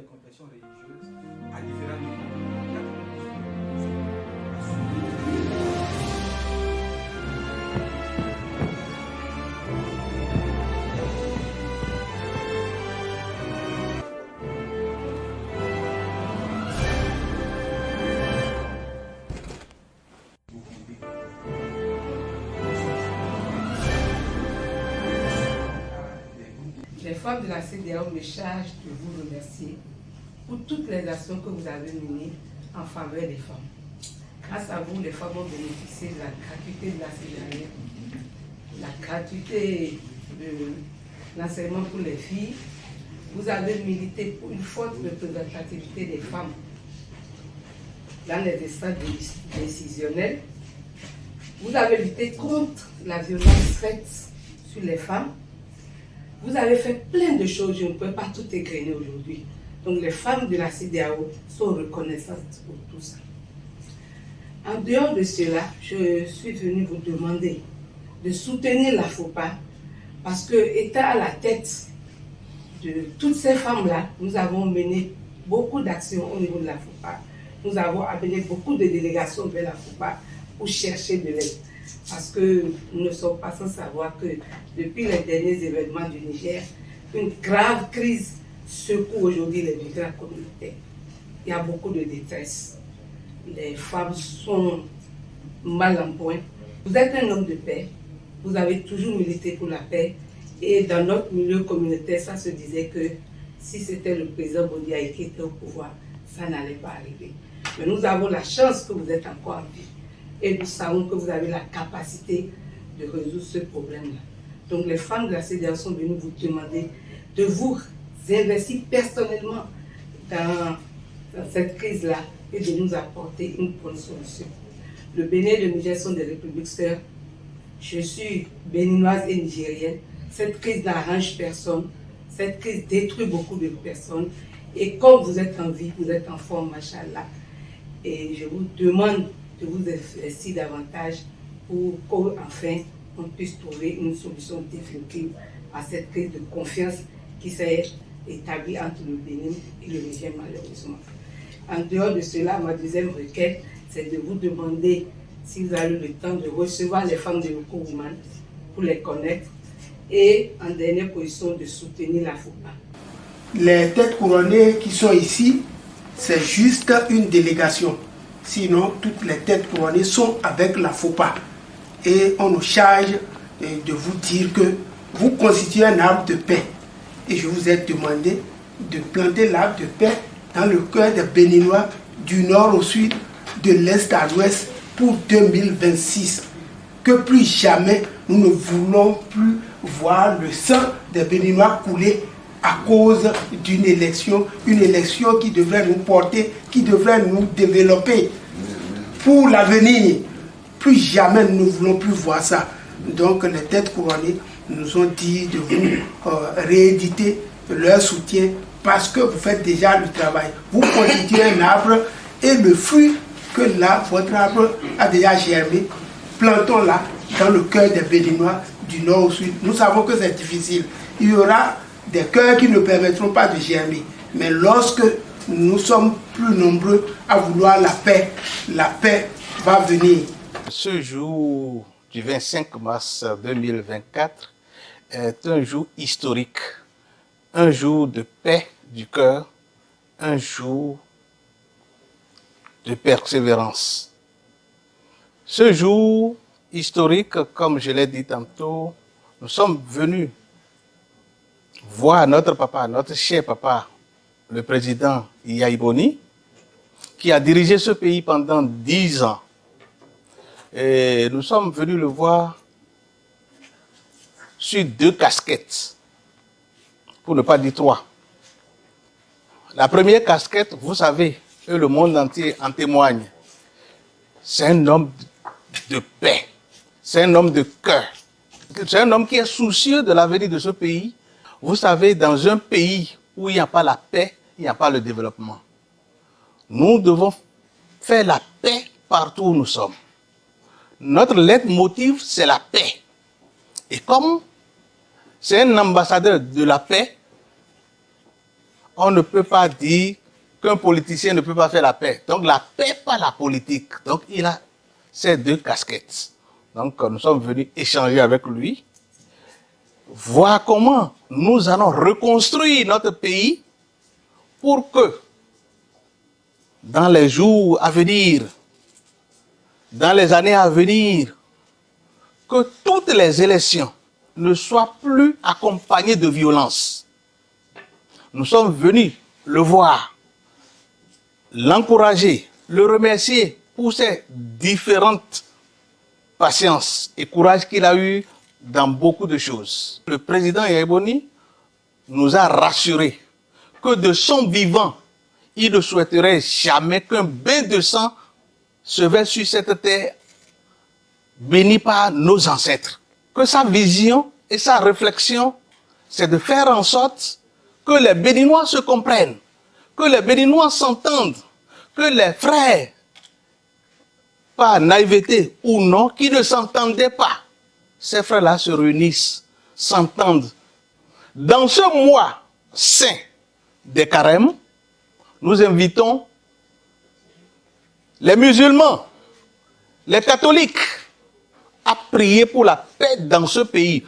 confessions religieuses à différents niveaux. Les femmes de la CEDEAO me chargent de vous remercier pour toutes les actions que vous avez menées en faveur des femmes. Grâce à vous, les femmes ont bénéficié de la gratuité de la césarienne, la gratuité de l'enseignement pour les filles. Vous avez milité pour une forte représentativité des femmes dans les instances décisionnelles. Vous avez lutté contre la violence faite sur les femmes. Vous avez fait plein de choses, je ne peux pas tout égrener aujourd'hui. Donc les femmes de la CEDEAO sont reconnaissantes pour tout ça. En dehors de cela, je suis venue vous demander de soutenir la FOPA parce que, étant à la tête de toutes ces femmes-là, nous avons mené beaucoup d'actions au niveau de la FOPA. Nous avons amené beaucoup de délégations vers la FOPA pour chercher de l'aide. Parce que nous ne sommes pas sans savoir que depuis les derniers événements du Niger, une grave crise secoue aujourd'hui les migrants communautaires. Il y a beaucoup de détresse. Les femmes sont mal en point. Vous êtes un homme de paix. Vous avez toujours milité pour la paix. Et dans notre milieu communautaire, ça se disait que si c'était le président Bodiaï qui était au pouvoir, ça n'allait pas arriver. Mais nous avons la chance que vous êtes encore en vie. Et nous savons que vous avez la capacité de résoudre ce problème-là. Donc les femmes de la CEDEAO sont venues vous demander de vous investir personnellement dans cette crise-là et de nous apporter une bonne solution. Le Bénin et le Niger sont des républiques sœurs. Je suis béninoise et nigérienne. Cette crise n'arrange personne. Cette crise détruit beaucoup de personnes. Et comme vous êtes en vie, vous êtes en forme, machallah. Et je vous demande de vous investir davantage pour qu'enfin on puisse trouver une solution définitive à cette crise de confiance qui s'est établie entre le Bénin et le Niger malheureusement. En dehors de cela, ma deuxième requête, c'est de vous demander si vous avez le temps de recevoir les femmes de Loco Woman pour les connaître et en dernière position de soutenir la FOPA. Les têtes couronnées qui sont ici, c'est juste une délégation. Sinon, toutes les têtes couronnées sont avec la FOPA. Et on nous charge de vous dire que vous constituez un arbre de paix. Et je vous ai demandé de planter l'arbre de paix dans le cœur des Béninois, du nord au sud, de l'est à l'ouest, pour 2026. Que plus jamais nous ne voulons plus voir le sang des Béninois couler à cause d'une élection, une élection qui devrait nous porter, qui devrait nous développer pour l'avenir. Plus jamais nous ne voulons plus voir ça. Donc les têtes couronnées nous ont dit de vous rééditer leur soutien parce que vous faites déjà le travail. Vous constituez un arbre et le fruit que là, votre arbre a déjà germé, plantons-la dans le cœur des Béninois du nord au sud. Nous savons que c'est difficile. Il y aura des cœurs qui ne permettront pas de germer. Mais lorsque nous sommes plus nombreux à vouloir la paix va venir. Ce jour du 25 mars 2024 est un jour historique, un jour de paix du cœur, un jour de persévérance. Ce jour historique, comme je l'ai dit tantôt, nous sommes venus voir notre papa, notre cher papa, le président Yaya Boni, qui a dirigé ce pays pendant 10 ans. Et nous sommes venus le voir sur 2 casquettes, pour ne pas dire 3. La première casquette, vous savez, et le monde entier en témoigne, c'est un homme de paix, c'est un homme de cœur, c'est un homme qui est soucieux de l'avenir de ce pays. Vous savez, dans un pays où il n'y a pas la paix, il n'y a pas le développement. Nous devons faire la paix partout où nous sommes. Notre leitmotiv, c'est la paix. Et comme c'est un ambassadeur de la paix, on ne peut pas dire qu'un politicien ne peut pas faire la paix. Donc la paix, pas la politique. Donc il a ces deux casquettes. Donc nous sommes venus échanger avec lui, voir comment nous allons reconstruire notre pays pour que dans les jours à venir, dans les années à venir, que toutes les élections ne soient plus accompagnées de violence. Nous sommes venus le voir, l'encourager, le remercier pour ses différentes patiences et courage qu'il a eu dans beaucoup de choses. Le président Yaïboni nous a rassurés que de son vivant, il ne souhaiterait jamais qu'un bain de sang se verse sur cette terre bénie par nos ancêtres. Que sa vision et sa réflexion, c'est de faire en sorte que les Béninois se comprennent, que les Béninois s'entendent, que les frères, par naïveté ou non, qui ne s'entendaient pas, ces frères-là se réunissent, s'entendent. Dans ce mois saint des carêmes, nous invitons les musulmans, les catholiques, à prier pour la paix dans ce pays.